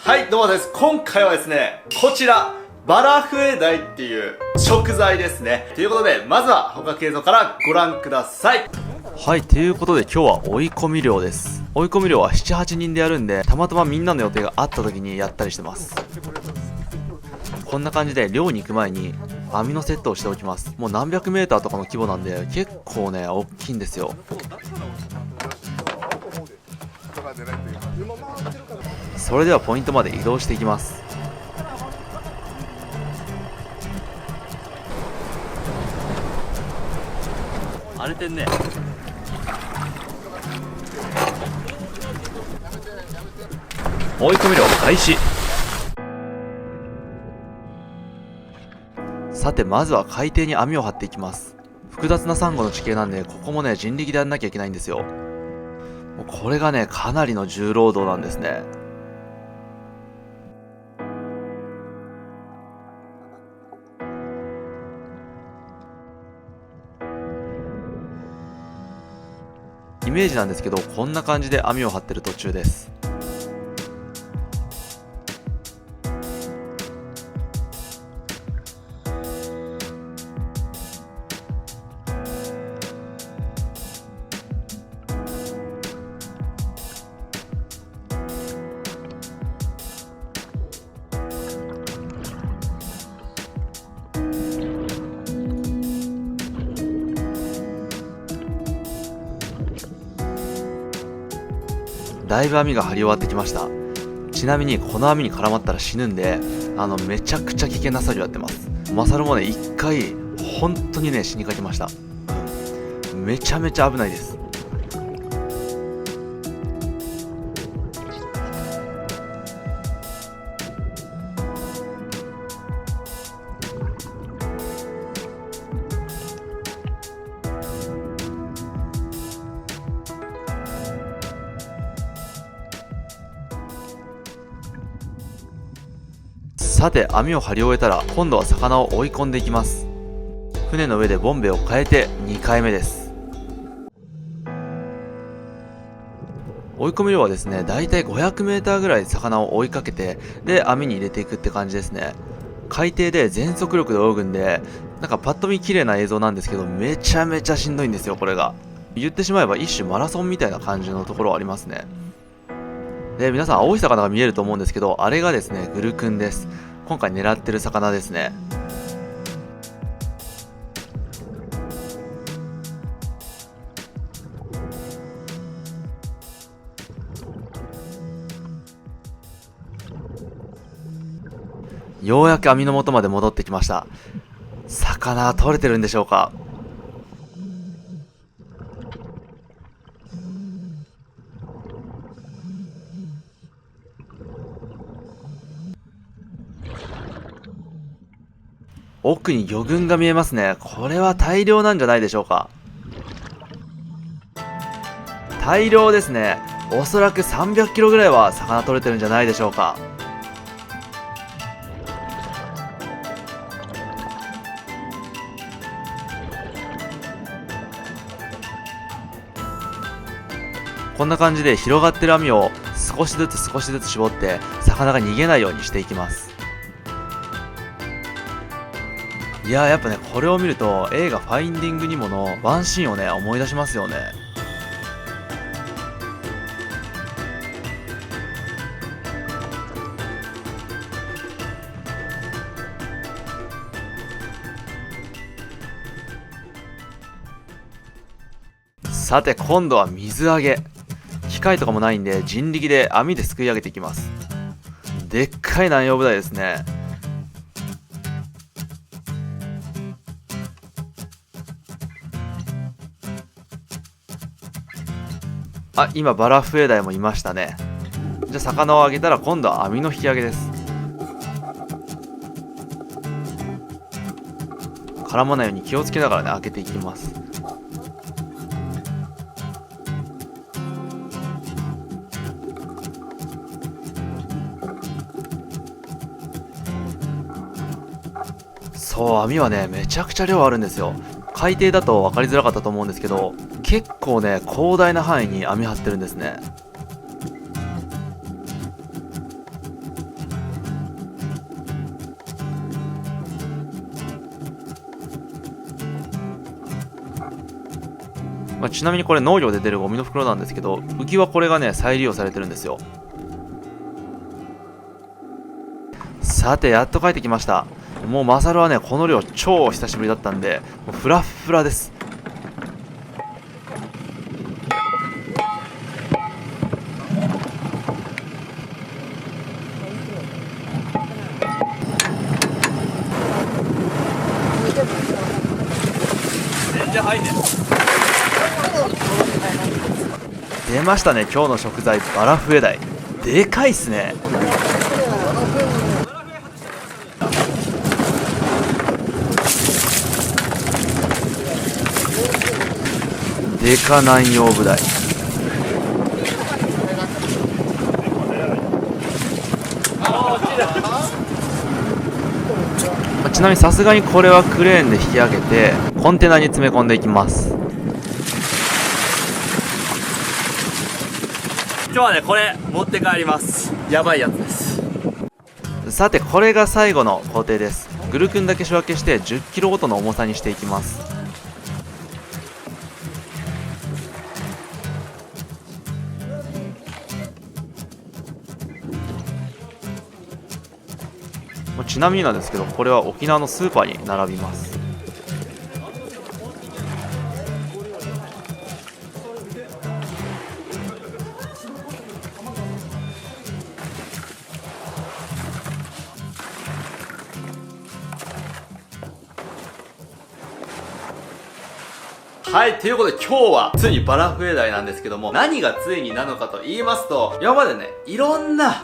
はい、どうもです。今回はですね、こちら、バラフエダイっていう食材ですね。ということで、まずは捕獲映像からご覧ください。はい、ということで今日は追い込み漁です。追い込み漁は7、8人でやるんで、たまたまみんなの予定があった時にやったりしてます。こんな感じで漁に行く前に網のセットをしておきます。もう何百メーターとかの規模なんで、結構ね、大きいんですよ。それではポイントまで移動していきます。荒れてんね。追い込み漁開始。さてまずは海底に網を張っていきます。複雑なサンゴの地形なんで、ここもね人力でやんなきゃいけないんですよ。もうこれがねかなりの重労働なんですね。イメージなんですけど、こんな感じで網を張ってる途中です。だいぶ網が張り終わってきました。ちなみにこの網に絡まったら死ぬんで、めちゃくちゃ危険な作業やってます。マサルもね一回本当にね死にかけました。めちゃめちゃ危ないです。さて網を張り終えたら、今度は魚を追い込んでいきます。船の上でボンベを変えて2回目です。追い込み漁はですね、だいたい 500m ぐらい魚を追いかけて、で網に入れていくって感じですね。海底で全速力で泳ぐんで、なんかパッと見綺麗な映像なんですけど、めちゃめちゃしんどいんですよこれが。言ってしまえば一種マラソンみたいな感じのところはありますね。で皆さん青い魚が見えると思うんですけど、あれがですねグルクンです。今回狙ってる魚ですね。ようやく網の元まで戻ってきました。魚は取れてるんでしょうか。奥に魚群が見えますね。これは大量なんじゃないでしょうか。大量ですね。おそらく300キロぐらいは魚取れてるんじゃないでしょうか。こんな感じで広がってる網を少しずつ絞って魚が逃げないようにしていきます。いやーやっぱねこれを見ると映画ファインディングニモのワンシーンをね思い出しますよね。さて今度は水揚げ。機械とかもないんで人力で網ですくい上げていきます。でっかい南洋ブダイですね。あ、今バラフエダイもいましたね。じゃあ魚をあげたら今度は網の引き上げです。絡まないように気をつけながらね開けていきます。そう、網はねめちゃくちゃ量あるんですよ。海底だと分かりづらかったと思うんですけど、結構ね広大な範囲に網張ってるんですね。ちなみにこれ農業で出るゴミの袋なんですけど、浮きはこれがね、再利用されてるんですよ。さて、やっと帰ってきました。もうマサルはね、この量超久しぶりだったんで、もうフラッフラです。全然入んねえ。出ましたね、今日の食材、バラフエダイ。でかいっすね。デカ南洋ブダイ。ちなみにさすがにこれはクレーンで引き上げてコンテナに詰め込んでいきます。今日はねこれ持って帰ります。やばいやつです。さてこれが最後の工程です。グルクンだけ仕分けして10キロごとの重さにしていきます。ちなみになんですけど、これは沖縄のスーパーに並びます。はい、ということで今日はついにバラフエダイなんですけども、何がついになのかと言いますと、今までね、いろんな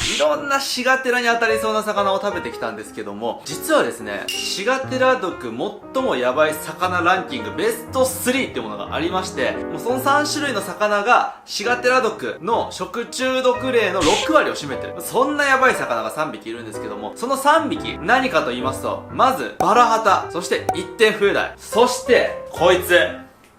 シガテラに当たりそうな魚を食べてきたんですけども、実はですね、シガテラ毒最もヤバい魚ランキングベスト3っていうものがありまして、もうその3種類の魚がシガテラ毒の食中毒例の6割を占めてる。そんなヤバい魚が3匹いるんですけども、その3匹何かと言いますと、まずバラハタ、そして一点フエダイ、そしてこいつ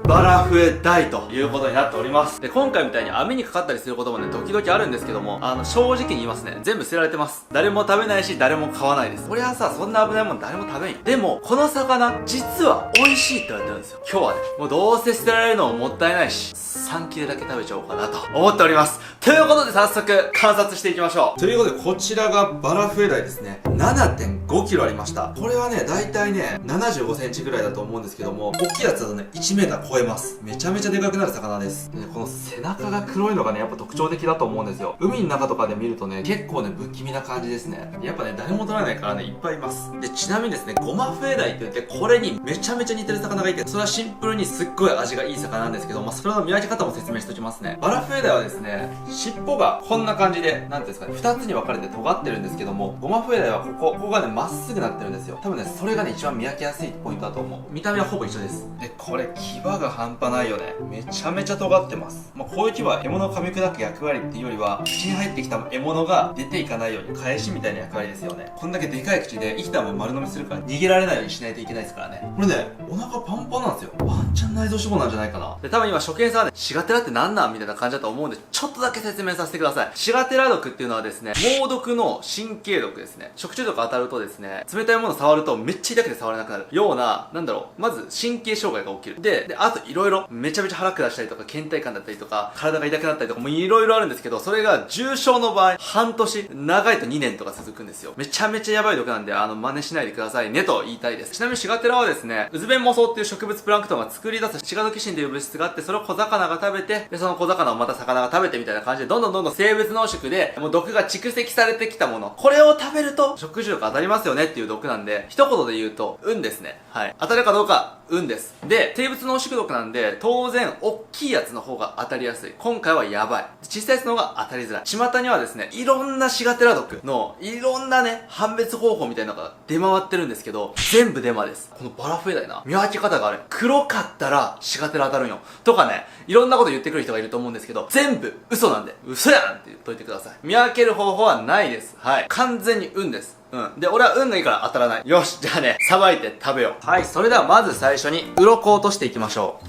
バラフエダイということになっております。で、今回みたいに網にかかったりすることもね、時々あるんですけども、正直に言いますね。全部捨てられてます。誰も食べないし、誰も買わないです。これはさ、そんな危ないもん誰も食べんよ。でも、この魚、実は美味しいって言われてるんですよ。今日はね、もうどうせ捨てられるのももったいないし、3切れだけ食べちゃおうかなと思っております。ということで早速観察していきましょう。ということでこちらがバラフエダイですね。7.5 キロありました。これはね、だいたいね、75センチぐらいだと思うんですけども、大きいやつだとね、1メーター超えます。めちゃめちゃでかくなる魚です。でね、この背中が黒いのがね、やっぱ特徴的だと思うんですよ。海の中とかで見るとね、結構ね、不気味な感じですね。やっぱね、誰も取らないからね、いっぱいいます。で、ちなみにですね、ゴマフエダイって言って、これにめちゃめちゃ似てる魚がいて、それはシンプルにすっごい味がいい魚なんですけど、それの見分け方も説明しておきますね。バラフエダイはですね、尻尾がこんな感じで、なんていうんですかね、2つに分かれて尖ってるんですけども、ゴマフエダイはここがね、まっすぐなってるんですよ。多分ね、それがね、一番見分けやすいポイントだと思う。見た目はほぼ一緒です。で、これ、牙が半端ないよね。めちゃめちゃ尖ってます。こういう牙は獲物を噛み砕く役割っていうよりは、口に入ってきた獲物が出ていかないように返しみたいな役割ですよね。こんだけでかい口で生きたまま丸飲みするから逃げられないようにしないといけないですからね。これね、お腹パンパンなんですよ。ワンチャン内臓脂肪なんじゃないかな。で、多分今初見さんはね、シガテラってなんなんみたいな感じだと思うんで、ちょっとだけ説明させてください。シガテラ毒っていうのはですね、猛毒の神経毒ですね。食中毒当たるとですね、冷たいもの触るとめっちゃ痛くて触れなくなるような、まず神経障害が起きる。で、あと色々、めちゃめちゃ腹下したりとか、倦怠感だったりとか、体が痛くなったりとか、もう色々あるんですけど、それが重症の場合、半年、長いと2年とか続くんですよ。めちゃめちゃやばい毒なんで、真似しないでくださいねと言いたいです。ちなみにシガテラはですね、ウズベンモソウっていう植物プランクトンが作り出すシガドキシンという物質があって、それを小魚が食べて、で、その小魚をまた魚が食べてみたいな感じで、どんどん生物濃縮で、もう毒が蓄積されてきたもの。これを食べると、食中毒当たりますよねっていう毒なんで、一言で言うと、運ですね。はい。当たるかどうか、運です。で、生物濃縮毒なんで、当然、大きいやつの方が当たりやすい。今回はやばい。小さいやつの方が当たりづらい。巷にはですね、いろんなシガテラ毒の、いろんなね、判別方法みたいなのが出回ってるんですけど、全部デマです。このバラフエダイな、見分け方がある。黒かったら、シガテラ当たるんよ。とかね、いろんなこと言ってくる人がいると思うんですけど、全部嘘なんで、嘘やんって言っといてください。見分ける方法はないです。はい。完全に運です。で、俺は運がいいから当たらない。よし、じゃあね、さばいて食べよう。はい、それではまず最初に、鱗を落としていきましょ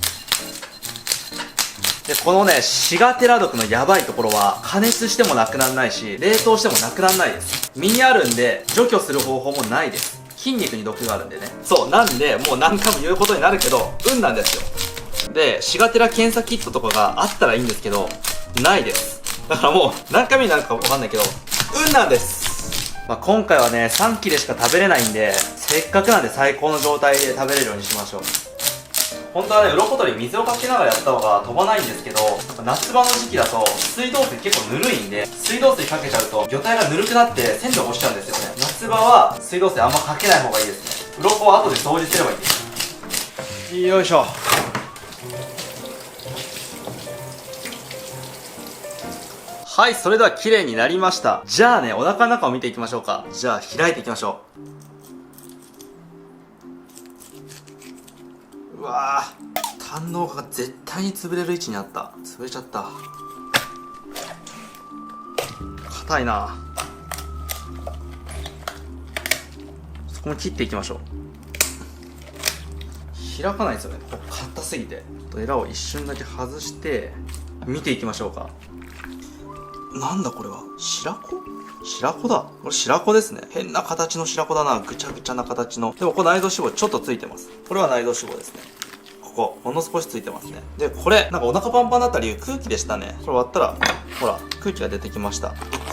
う。で、このね、シガテラ毒のやばいところは、加熱してもなくならないし、冷凍してもなくならないです。身にあるんで、除去する方法もないです。筋肉に毒があるんでね。そう、なんで、もう何回も言うことになるけど、運なんですよ。で、シガテラ検査キットとかがあったらいいんですけど、ないです。だからもう、何回目になるかわかんないけど、なんです。まあ、今回はね、3切れしか食べれないんで、せっかくなんで最高の状態で食べれるようにしましょう。本当はね、鱗取り水をかけながらやった方が飛ばないんですけど、夏場の時期だと水道水結構ぬるいんで、水道水かけちゃうと魚体がぬるくなって鮮度が落ちちゃうんですよね。夏場は水道水あんまかけない方がいいですね。鱗は後で掃除すればいいです。よいしょ。はい、それでは綺麗になりました。じゃあね、お腹の中を見ていきましょうか。じゃあ開いていきましょう。うわぁ、胆のうが絶対に潰れる位置にあった。潰れちゃった。硬いな。そこも切っていきましょう。開かないですよね、硬すぎて。ちょっとエラを一瞬だけ外して見ていきましょうか。なんだこれは、白子？白子だ。これ白子ですね。変な形の白子だな。ぐちゃぐちゃな形の。でもこれ内臓脂肪ちょっとついてます。これは内臓脂肪ですね。ほんの少しついてますね。で、これ、なんかお腹パンパンだった理由、空気でしたね。これ割ったら、ほら、空気が出てきました。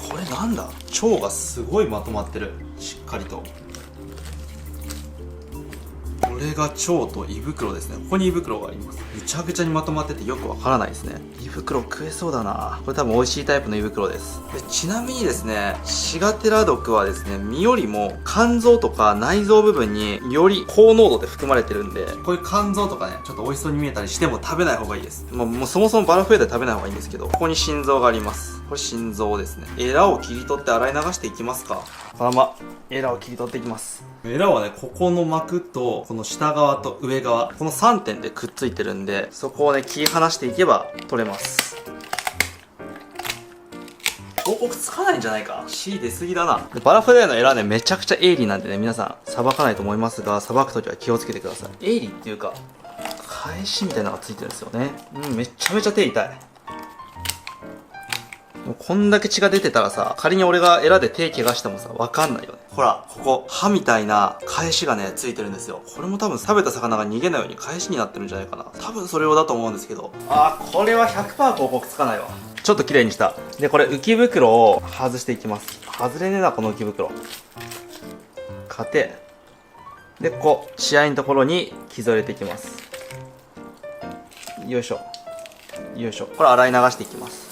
これなんだ？腸がすごいまとまってる。しっかりと。これが腸と胃袋ですね。ここに胃袋があります。ぐちゃぐちゃにまとまっててよくわからないですね。胃袋食えそうだな。これ多分美味しいタイプの胃袋です。で、ちなみにですね、シガテラ毒はですね、身よりも肝臓とか内臓部分により高濃度で含まれてるんで、こういう肝臓とかね、ちょっと美味しそうに見えたりしても食べない方がいいです。もうそもそもバラフエで食べない方がいいんですけど、ここに心臓があります。これ心臓ですね。エラを切り取って洗い流していきますか。このままエラを切り取っていきます。エラはね、ここの膜とこの下側と上側、この3点でくっついてるんで、そこをね切り離していけば取れます。僕つかないんじゃないか。 C 出すぎだな。バラフレーのエラね、めちゃくちゃ鋭利なんでね、皆さんさばかないと思いますが、さばくときは気をつけてください。鋭利っていうか返しみたいなのがついてるんですよね。めちゃめちゃ手痛い。こんだけ血が出てたらさ、仮に俺がエラで手怪我してもさ、わかんないよね。ほら、ここ、歯みたいな返しがね、ついてるんですよ。これも多分食べた魚が逃げないように返しになってるんじゃないかな。多分それ用だと思うんですけど。これは 100% 広告つかないわ。ちょっと綺麗にした。で、これ浮き袋を外していきます。外れねえな、この浮き袋。かて。で、ここ、血合いのところに傷を入れていきます。よいしょ。よいしょ。これ洗い流していきます。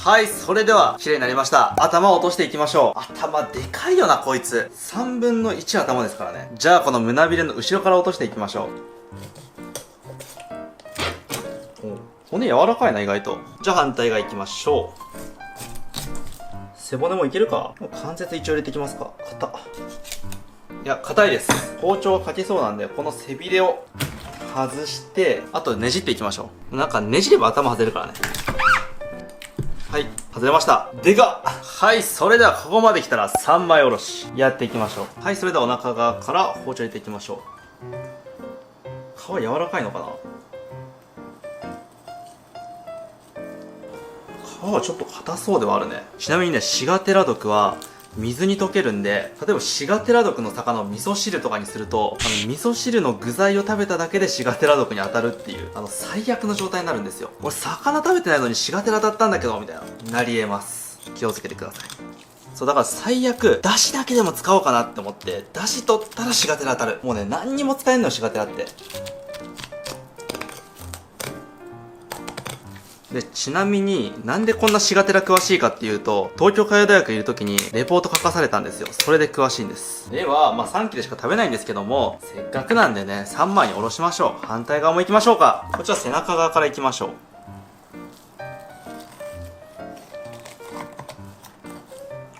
はい、それでは綺麗になりました。頭を落としていきましょう。頭でかいよな、こいつ。3分の1頭ですからね。じゃあこの胸びれの後ろから落としていきましょう。骨柔らかいな、意外と。じゃあ反対側行きましょう。背骨もいけるか？関節一応入れていきますか。硬っ。いや、硬いです。包丁がかけそうなんで、この背びれを外して、あとねじっていきましょう。なんかねじれば頭外れるからね。はい、外れました。でかっ。はい、それではここまで来たら3枚おろしやっていきましょう。はい、それではお腹側から包丁入れていきましょう。皮柔らかいのかな？皮はちょっと硬そうではあるね。ちなみにね、シガテラ毒は水に溶けるんで、例えばシガテラ毒の魚を味噌汁とかにすると、味噌汁の具材を食べただけでシガテラ毒に当たるっていう、最悪の状態になるんですよ。俺魚食べてないのにシガテラ当たったんだけど、みたいな。なり得ます。気をつけてください。そう、だから最悪、出汁だけでも使おうかなって思って、出汁取ったらシガテラ当たる。もうね、何にも使えんのよ、シガテラって。で、ちなみになんでこんなシガテラ詳しいかっていうと、東京海洋大学いる時にレポート書かされたんですよ。それで詳しいんです。では、3切れしか食べないんですけども、せっかくなんでね、3枚におろしましょう。反対側も行きましょうか。こっちは背中側から行きましょう。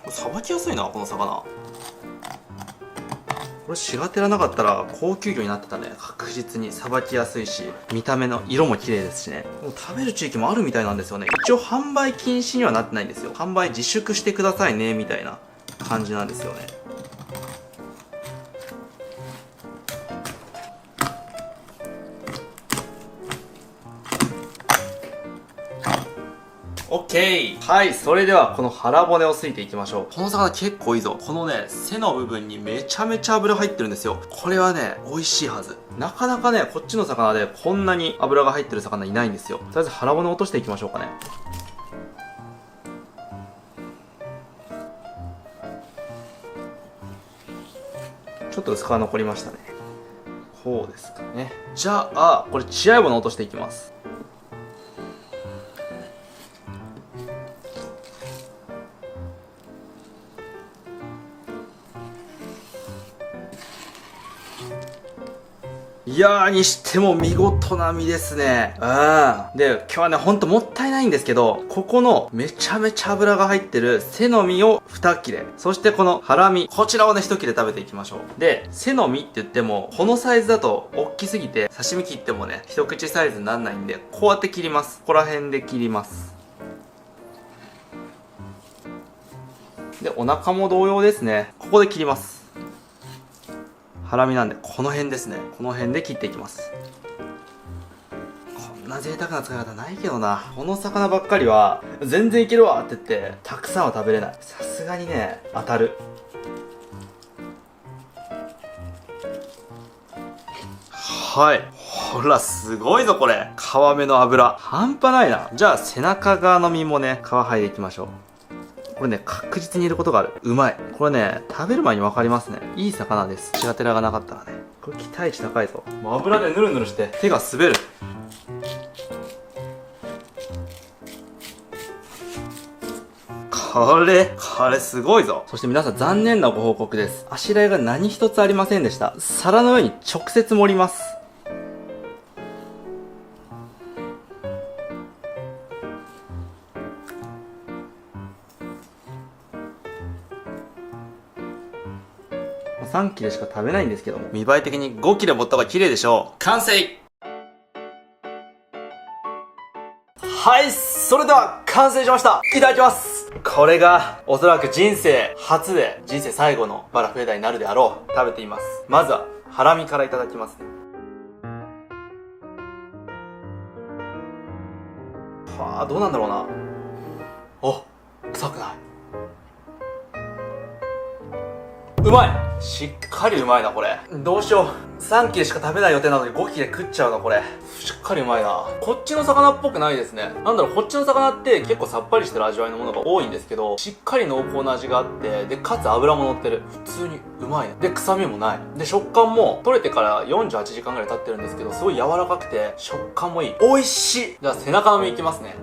これさばきやすいな、この魚。これシガテラなかったら高級魚になってたね。確実にさばきやすいし、見た目の色も綺麗ですしね。もう食べる地域もあるみたいなんですよね。一応販売禁止にはなってないんですよ。販売自粛してくださいねみたいな感じなんですよね。OK。ケー。はい、それではこの腹骨をすいていきましょう。この魚結構いいぞ。このね、背の部分にめちゃめちゃ油入ってるんですよ。これはね、美味しいはず。なかなかね、こっちの魚でこんなに油が入ってる魚いないんですよ。とりあえず腹骨を落としていきましょうかね。ちょっと薄皮残りましたね。こうですかね。じゃあ、これ血合い骨落としていきます。いやー、にしても見事な身ですね。で、今日はね、ほんともったいないんですけど、ここのめちゃめちゃ油が入ってる背の身を2切れ。そしてこのハラミ、こちらをね、1切れ食べていきましょう。で、背の身って言っても、このサイズだと大きすぎて、刺身切ってもね、一口サイズになんないんで、こうやって切ります。ここら辺で切ります。で、お腹も同様ですね。ここで切ります。ハラミなんでこの辺ですね。この辺で切っていきます。こんな贅沢な使い方ないけどな。この魚ばっかりは全然いけるわって言ってたくさんは食べれない。さすがにね、当たる。はい、ほらすごいぞこれ。皮目の脂半端ないな。じゃあ背中側の身もね、皮剥いでいきましょう。これね、確実にいることがある。うまい。これね、食べる前に分かりますね。いい魚です。血がてらがなかったらね。これ期待値高いぞ。もう油でヌルヌルして手が滑る。これすごいぞ。そして皆さん残念なご報告です。あしらいが何一つありませんでした。皿の上に直接盛ります。3切れしか食べないんですけども、見栄え的に5切れ持った方が綺麗でしょう。完成。はい、それでは完成しました。いただきます。これがおそらく人生初で人生最後のバラフエダになるであろう。食べています。まずはハラミからいただきますね。はあ、どうなんだろうな。お、臭くない。うまい。しっかりうまいなこれ。どうしよう。3切れしか食べない予定なのに5切れ食っちゃうなこれ。しっかりうまいな。こっちの魚っぽくないですね。なんだろう、こっちの魚って結構さっぱりしてる味わいのものが多いんですけど、しっかり濃厚な味があって、でかつ脂も乗ってる。普通にうまいね。で臭みもない。で食感も取れてから48時間ぐらい経ってるんですけど、すごい柔らかくて食感もいい。美味しい。じゃあ背中の身いきますね。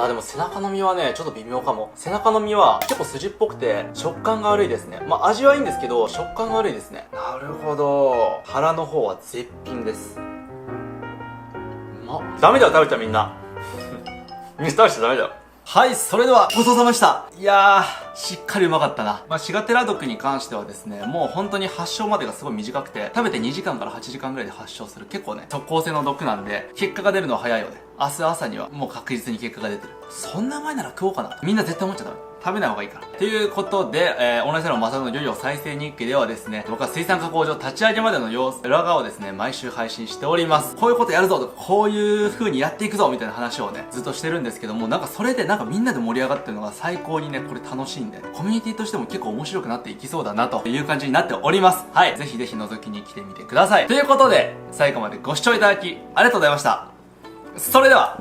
でも背中の身はね、ちょっと微妙かも。背中の身は結構筋っぽくて、食感が悪いですね。まあ味はいいんですけど、食感が悪いですね。なるほど。腹の方は絶品です。ダメだよ、食べちゃみんな。みんな食べちゃダメだよ。はい、それではごちそうさまでした。いやー、しっかりうまかったな。シガテラ毒に関してはですね、もう本当に発症までがすごい短くて、食べて2時間から8時間ぐらいで発症する。結構ね、特効性の毒なんで、結果が出るのは早いよね。明日朝にはもう確実に結果が出てる。そんな前なら食おうかな。みんな絶対思っちゃダメ。食べない方がいいから。ということで、オンラインサロンマサルの漁業再生日記ではですね、僕は水産加工場立ち上げまでの様子、裏側をですね、毎週配信しております。こういうことやるぞとか、こういう風にやっていくぞみたいな話をね、ずっとしてるんですけども、なんかそれでなんかみんなで盛り上がってるのが最高にね、これ楽しいんで、コミュニティとしても結構面白くなっていきそうだなという感じになっております。はい。ぜひぜひ覗きに来てみてください。ということで、最後までご視聴いただき、ありがとうございました。それでは、